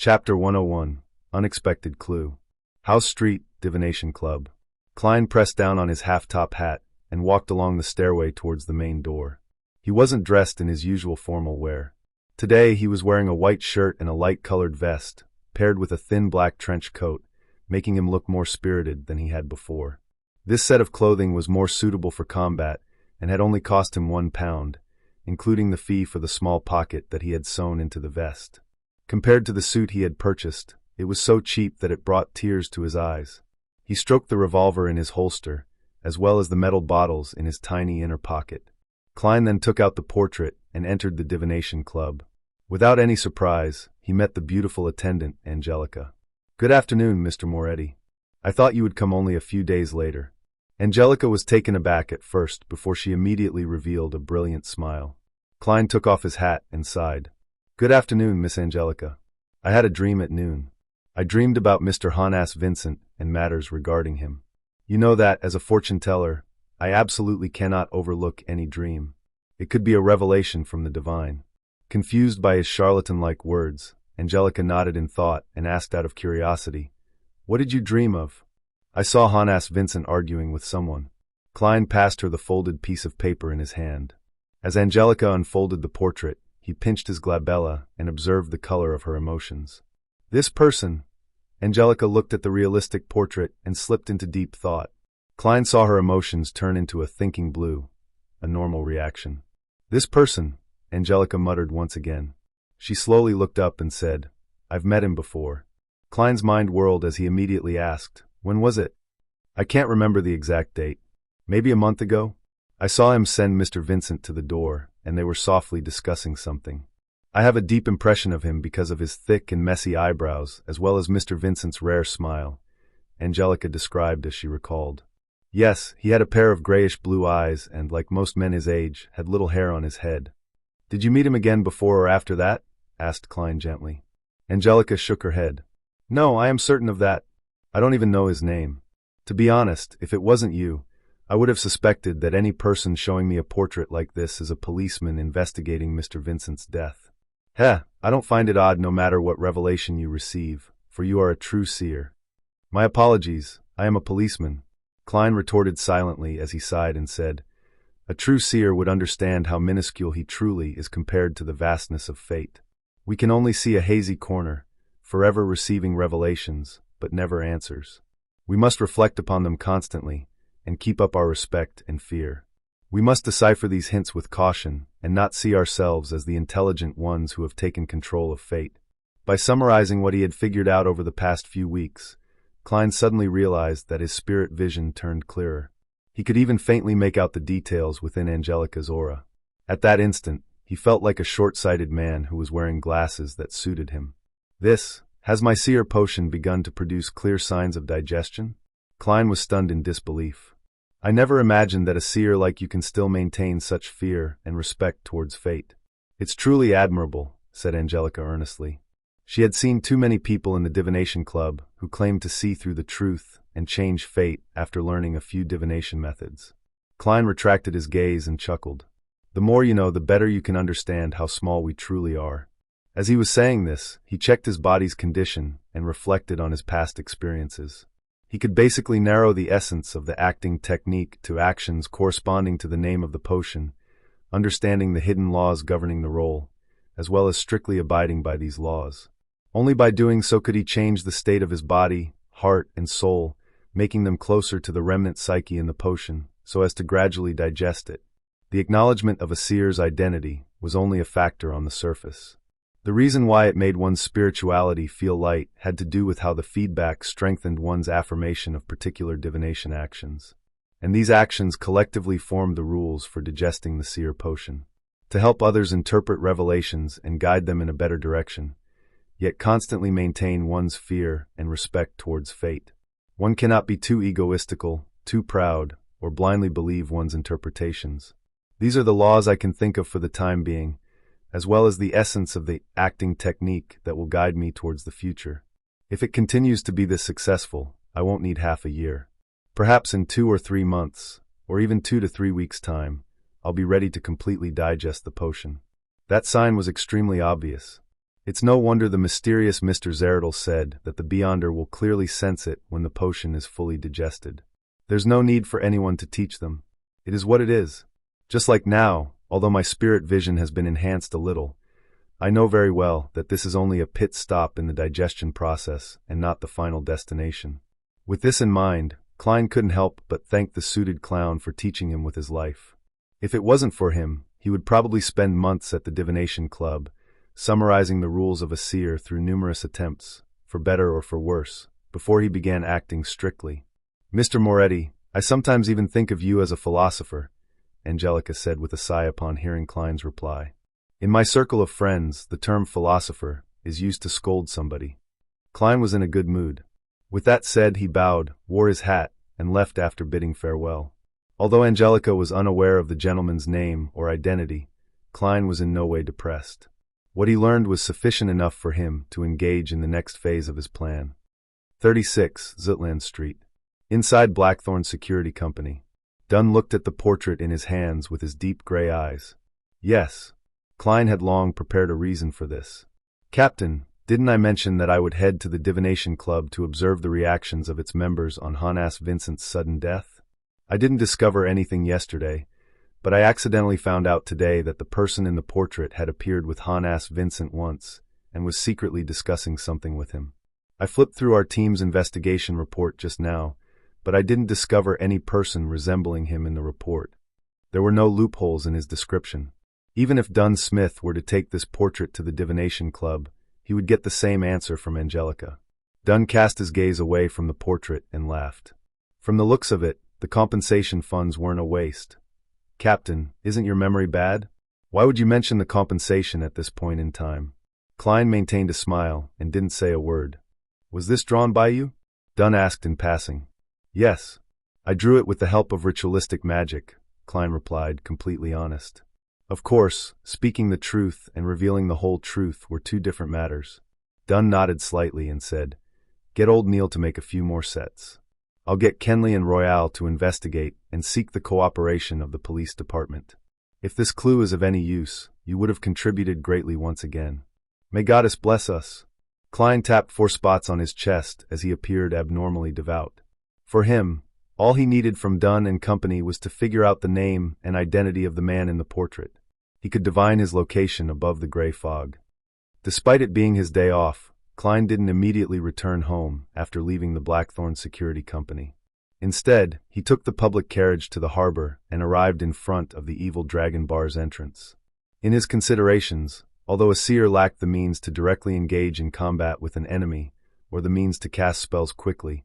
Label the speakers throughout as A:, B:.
A: Chapter 101, Unexpected Clue. House Street, Divination Club. Klein pressed down on his half-top hat and walked along the stairway towards the main door. He wasn't dressed in his usual formal wear. Today he was wearing a white shirt and a light-colored vest, paired with a thin black trench coat, making him look more spirited than he had before. This set of clothing was more suitable for combat and had only cost him £1, including the fee for the small pocket that he had sewn into the vest. Compared to the suit he had purchased, it was so cheap that it brought tears to his eyes. He stroked the revolver in his holster, as well as the metal bottles in his tiny inner pocket. Klein then took out the portrait and entered the Divination Club. Without any surprise, he met the beautiful attendant, Angelica. "Good afternoon, Mr. Moretti. I thought you would come only a few days later." Angelica was taken aback at first before she immediately revealed a brilliant smile. Klein took off his hat and sighed. "Good afternoon, Miss Angelica. I had a dream at noon. I dreamed about Mr. Honas Vincent and matters regarding him. You know that, as a fortune-teller, I absolutely cannot overlook any dream. It could be a revelation from the divine." Confused by his charlatan-like words, Angelica nodded in thought and asked out of curiosity, "What did you dream of?" "I saw Honas Vincent arguing with someone." Klein passed her the folded piece of paper in his hand. As Angelica unfolded the portrait, he pinched his glabella and observed the color of her emotions. "This person." Angelica looked at the realistic portrait and slipped into deep thought. Klein saw her emotions turn into a thinking blue, a normal reaction. "This person," Angelica muttered once again. She slowly looked up and said, "I've met him before." Klein's mind whirled as he immediately asked, "When was it?" "I can't remember the exact date. Maybe a month ago? I saw him send Mr. Vincent to the door, and they were softly discussing something. I have a deep impression of him because of his thick and messy eyebrows, as well as Mr. Vincent's rare smile," Angelica described as she recalled. "Yes, he had a pair of grayish-blue eyes and, like most men his age, had little hair on his head." "Did you meet him again before or after that?" asked Klein gently. Angelica shook her head. "No, I am certain of that. I don't even know his name. To be honest, if it wasn't you, I would have suspected that any person showing me a portrait like this is a policeman investigating Mr. Vincent's death." I don't find it odd no matter what revelation you receive, for you are a true seer." "My apologies, I am a policeman," Klein retorted silently as he sighed and said, "A true seer would understand how minuscule he truly is compared to the vastness of fate. We can only see a hazy corner, forever receiving revelations, but never answers. We must reflect upon them constantly, and keep up our respect and fear. We must decipher these hints with caution, and not see ourselves as the intelligent ones who have taken control of fate." By summarizing what he had figured out over the past few weeks, Klein suddenly realized that his spirit vision turned clearer. He could even faintly make out the details within Angelica's aura. At that instant, he felt like a short-sighted man who was wearing glasses that suited him. Has my seer potion begun to produce clear signs of digestion?" Klein was stunned in disbelief. "I never imagined that a seer like you can still maintain such fear and respect towards fate." "It's truly admirable," said Angelica earnestly. She had seen too many people in the Divination Club who claimed to see through the truth and change fate after learning a few divination methods. Klein retracted his gaze and chuckled. "The more you know, the better you can understand how small we truly are." As he was saying this, he checked his body's condition and reflected on his past experiences. He could basically narrow the essence of the acting technique to actions corresponding to the name of the potion, understanding the hidden laws governing the role, as well as strictly abiding by these laws. Only by doing so could he change the state of his body, heart, and soul, making them closer to the remnant psyche in the potion, so as to gradually digest it. The acknowledgement of a seer's identity was only a factor on the surface. The reason why it made one's spirituality feel light had to do with how the feedback strengthened one's affirmation of particular divination actions. And these actions collectively formed the rules for digesting the seer potion. To help others interpret revelations and guide them in a better direction, yet constantly maintain one's fear and respect towards fate. One cannot be too egoistical, too proud, or blindly believe one's interpretations. These are the laws I can think of for the time being, as well as the essence of the acting technique that will guide me towards the future. If it continues to be this successful, I won't need half a year. Perhaps in 2 or 3 months, or even 2 to 3 weeks' time, I'll be ready to completely digest the potion." That sign was extremely obvious. It's no wonder the mysterious Mr. Zeradel said that the Beyonder will clearly sense it when the potion is fully digested. There's no need for anyone to teach them. It is what it is. Just like now, although my spirit vision has been enhanced a little, I know very well that this is only a pit stop in the digestion process and not the final destination. With this in mind, Klein couldn't help but thank the suited clown for teaching him with his life. If it wasn't for him, he would probably spend months at the divination club, summarizing the rules of a seer through numerous attempts, for better or for worse, before he began acting strictly. Mr. Moretti, I sometimes even think of you as a philosopher, Angelica said with a sigh upon hearing Klein's reply. In my circle of friends, the term philosopher is used to scold somebody. Klein was in a good mood. With that said, he bowed, wore his hat, and left after bidding farewell. Although Angelica was unaware of the gentleman's name or identity, Klein was in no way depressed. What he learned was sufficient enough for him to engage in the next phase of his plan. 36 Zutland Street. Inside Blackthorn Security Company. Dunn looked at the portrait in his hands with his deep gray eyes. Yes, Klein had long prepared a reason for this. Captain, didn't I mention that I would head to the divination club to observe the reactions of its members on Hannas Vincent's sudden death? I didn't discover anything yesterday, but I accidentally found out today that the person in the portrait had appeared with Hannas Vincent once and was secretly discussing something with him. I flipped through our team's investigation report just now, but I didn't discover any person resembling him in the report. There were no loopholes in his description. Even if Dunn Smith were to take this portrait to the divination club, he would get the same answer from Angelica. Dunn cast his gaze away from the portrait and laughed. From the looks of it, the compensation funds weren't a waste. Captain, isn't your memory bad? Why would you mention the compensation at this point in time? Klein maintained a smile and didn't say a word. Was this drawn by you? Dunn asked in passing. Yes. I drew it with the help of ritualistic magic, Klein replied, completely honest. Of course, speaking the truth and revealing the whole truth were two different matters. Dunn nodded slightly and said, Get old Neil to make a few more sets. I'll get Kenley and Royale to investigate and seek the cooperation of the police department. If this clue is of any use, you would have contributed greatly once again. May Goddess bless us. Klein tapped 4 spots on his chest as he appeared abnormally devout. For him, all he needed from Dunn and company was to figure out the name and identity of the man in the portrait. He could divine his location above the gray fog. Despite it being his day off, Klein didn't immediately return home after leaving the Blackthorn Security Company. Instead, he took the public carriage to the harbor and arrived in front of the Evil Dragon Bar's entrance. In his considerations, although a seer lacked the means to directly engage in combat with an enemy or the means to cast spells quickly,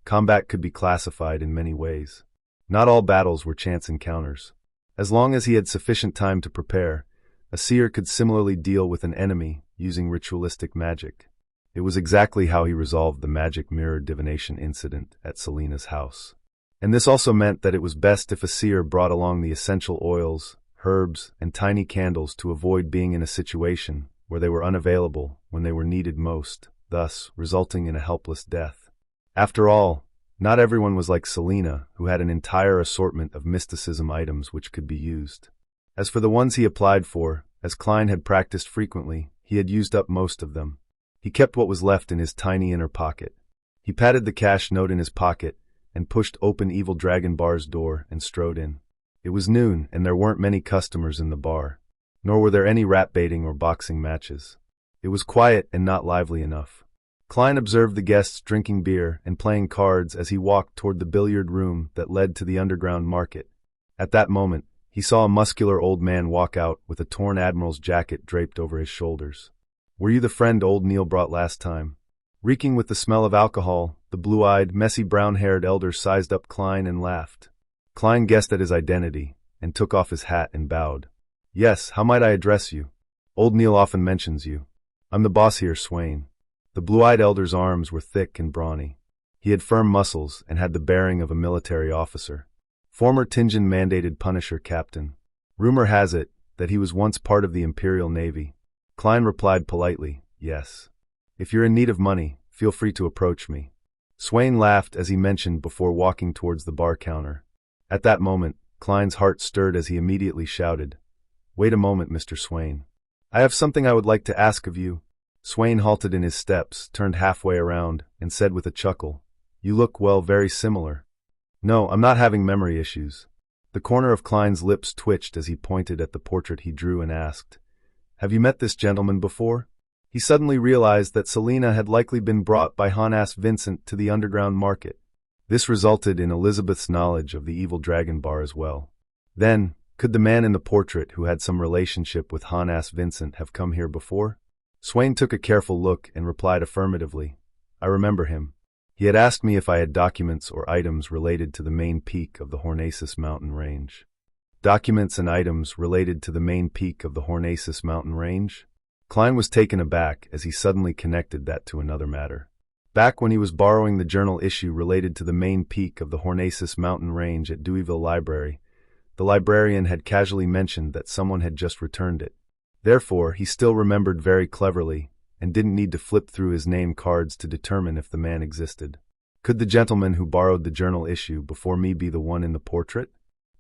A: combat could be classified in many ways. Not all battles were chance encounters. As long as he had sufficient time to prepare, a seer could similarly deal with an enemy using ritualistic magic. It was exactly how he resolved the magic mirror divination incident at Selena's house. And this also meant that it was best if a seer brought along the essential oils, herbs, and tiny candles to avoid being in a situation where they were unavailable when they were needed most, thus resulting in a helpless death. After all, not everyone was like Selena, who had an entire assortment of mysticism items which could be used. As for the ones he applied for, as Klein had practiced frequently, he had used up most of them. He kept what was left in his tiny inner pocket. He patted the cash note in his pocket and pushed open Evil Dragon Bar's door and strode in. It was noon and there weren't many customers in the bar, nor were there any rat baiting or boxing matches. It was quiet and not lively enough. Klein observed the guests drinking beer and playing cards as he walked toward the billiard room that led to the underground market. At that moment, he saw a muscular old man walk out with a torn admiral's jacket draped over his shoulders. Were you the friend old Neil brought last time? Reeking with the smell of alcohol, the blue-eyed, messy brown-haired elder sized up Klein and laughed. Klein guessed at his identity and took off his hat and bowed. Yes, how might I address you? Old Neil often mentions you. I'm the boss here, Swain. The blue-eyed elder's arms were thick and brawny. He had firm muscles and had the bearing of a military officer. Former Tingen-mandated Punisher captain. Rumor has it that he was once part of the Imperial Navy. Klein replied politely, yes. If you're in need of money, feel free to approach me. Swain laughed as he mentioned before walking towards the bar counter. At that moment, Klein's heart stirred as he immediately shouted, Wait a moment, Mr. Swain. I have something I would like to ask of you. Swain halted in his steps, turned halfway around, and said with a chuckle, "You look, well, very similar." "No, I'm not having memory issues." The corner of Klein's lips twitched as he pointed at the portrait he drew and asked, "Have you met this gentleman before?" He suddenly realized that Selina had likely been brought by Honass Vincent to the underground market. This resulted in Elizabeth's knowledge of the evil dragon bar as well. Then, could the man in the portrait who had some relationship with Honass Vincent have come here before? Swain took a careful look and replied affirmatively. "I remember him. He had asked me if I had documents or items related to the main peak of the Hornacis mountain range." Documents and items related to the main peak of the Hornacis mountain range? Klein was taken aback as he suddenly connected that to another matter. Back when he was borrowing the journal issue related to the main peak of the Hornacis mountain range at Deweyville Library, the librarian had casually mentioned that someone had just returned it. Therefore, he still remembered very cleverly and didn't need to flip through his name cards to determine if the man existed. Could the gentleman who borrowed the journal issue before me be the one in the portrait?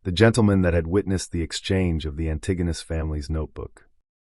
A: The gentleman that had witnessed the exchange of the Antigonus family's notebook?